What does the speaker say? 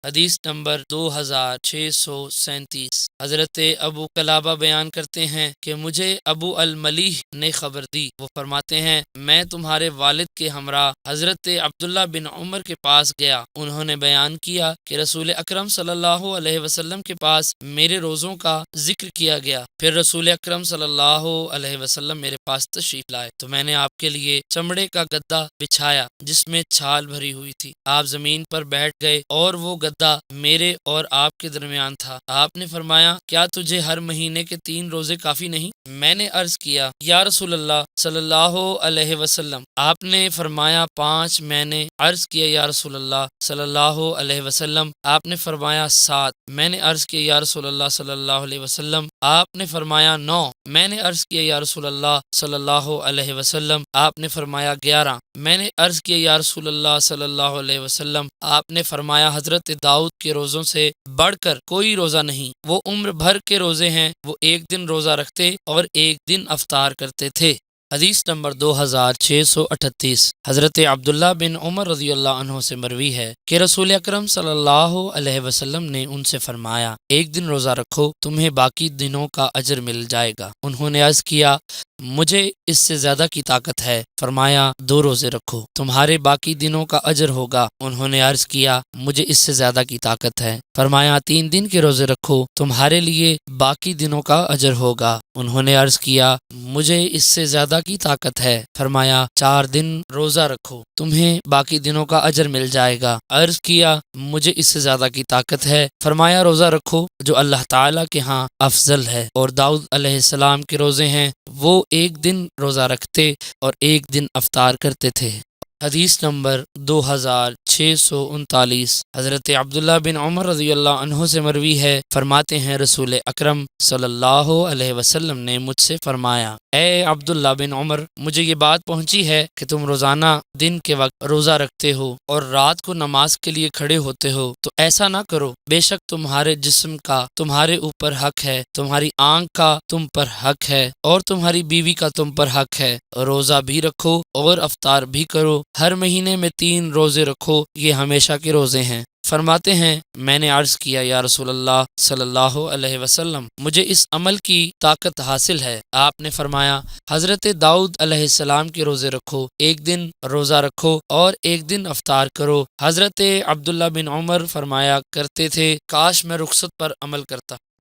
حدیث نمبر 2637۔ حضرت ابو قلابہ بیان کرتے ہیں کہ مجھے ابو الملیح نے خبر دی، وہ فرماتے ہیں میں تمہارے والد کے ہمراہ حضرت عبداللہ بن عمر کے پاس گیا۔ انہوں نے بیان کیا کہ رسول اکرم صلی اللہ علیہ وسلم کے پاس میرے روزوں کا ذکر کیا گیا۔ پھر رسول اکرم صلی اللہ علیہ وسلم میرے پاس تشریف لائے تو میں نے آپ کے لیے چمڑے کا گدا بچھایا جس میں چھال بھری ہوئی تھی۔ آپ زمین پر بیٹھ گئے اور وہ گدا میرے اور آپ کے درمیان تھا۔ آپ نے فرمایا کیا تجھے ہر مہینے کے 3 روزے کافی نہیں؟ میں نے عرض کیا یا رسول اللہ صلی اللہ علیہ وسلم۔ آپ نے فرمایا 5۔ میں نے عرض کیا یا رسول اللہ صلی اللہ علیہ وسلم۔ آپ نے فرمایا 7۔ میں نے عرض کیا یا رسول اللہ صلی اللہ علیہ وسلم۔ آپ نے فرمایا 9۔ میں نے عرض کیا یا رسول اللہ صلی اللہ علیہ وسلم۔ آپ نے فرمایا 11۔ میں نے عرض کیا یا رسول اللہ صلی اللہ علیہ وسلم۔ آپ نے فرمایا حضرت داؤد کے روزوں سے بڑھ کر کوئی روزہ نہیں، وہ عمر بھر کے روزے ہیں، وہ ایک دن روزہ رکھتے اور ایک دن افطار کرتے تھے۔ حدیث نمبر 2638۔ حضرت عبداللہ بن عمر رضی اللہ عنہ سے مروی ہے کہ رسول اکرم صلی اللہ علیہ وسلم نے ان سے فرمایا ایک دن روزہ رکھو، تمہیں باقی دنوں کا اجر مل جائے گا۔ انہوں نے عرض کیا مجھے اس سے زیادہ کی طاقت ہے۔ فرمایا 2 روزے رکھو، تمہارے باقی دنوں کا اجر ہوگا۔ انہوں نے عرض کیا مجھے اس سے زیادہ کی طاقت ہے۔ فرمایا 3 دن کے روزے رکھو، تمہارے لیے باقی دنوں کا اجر ہوگا۔ انہوں نے عرض کیا مجھے اس سے زیادہ کی طاقت ہے۔ فرمایا 4 دن روزہ رکھو، تمہیں باقی دنوں کا اجر مل جائے گا۔ عرض کیا مجھے اس سے زیادہ کی طاقت ہے۔ فرمایا روزہ رکھو جو اللہ تعالیٰ کے ہاں افضل ہے، اور داؤد علیہ السلام کے روزے ہیں، وہ ایک دن روزہ رکھتے اور ایک دن افطار کرتے تھے۔ حدیث نمبر 2639۔ حضرت عبداللہ بن عمر رضی اللہ عنہ سے مروی ہے، فرماتے ہیں رسول اکرم صلی اللہ علیہ وسلم نے مجھ سے فرمایا اے عبداللہ بن عمر، مجھے یہ بات پہنچی ہے کہ تم روزانہ دن کے وقت روزہ رکھتے ہو اور رات کو نماز کے لیے کھڑے ہوتے ہو، تو ایسا نہ کرو۔ بے شک تمہارے جسم کا تمہارے اوپر حق ہے، تمہاری آنکھ کا تم پر حق ہے، اور تمہاری بیوی کا تم پر حق ہے۔ روزہ بھی رکھو اور افطار بھی کرو، ہر مہینے میں 3 روزے رکھو، یہ ہمیشہ کے روزے ہیں۔ فرماتے ہیں میں نے عرض کیا یا رسول اللہ صلی اللہ علیہ وسلم، مجھے اس عمل کی طاقت حاصل ہے۔ آپ نے فرمایا حضرت داؤد علیہ السلام کے روزے رکھو، ایک دن روزہ رکھو اور ایک دن افطار کرو۔ حضرت عبداللہ بن عمر فرمایا کرتے تھے کاش میں رخصت پر عمل کرتا۔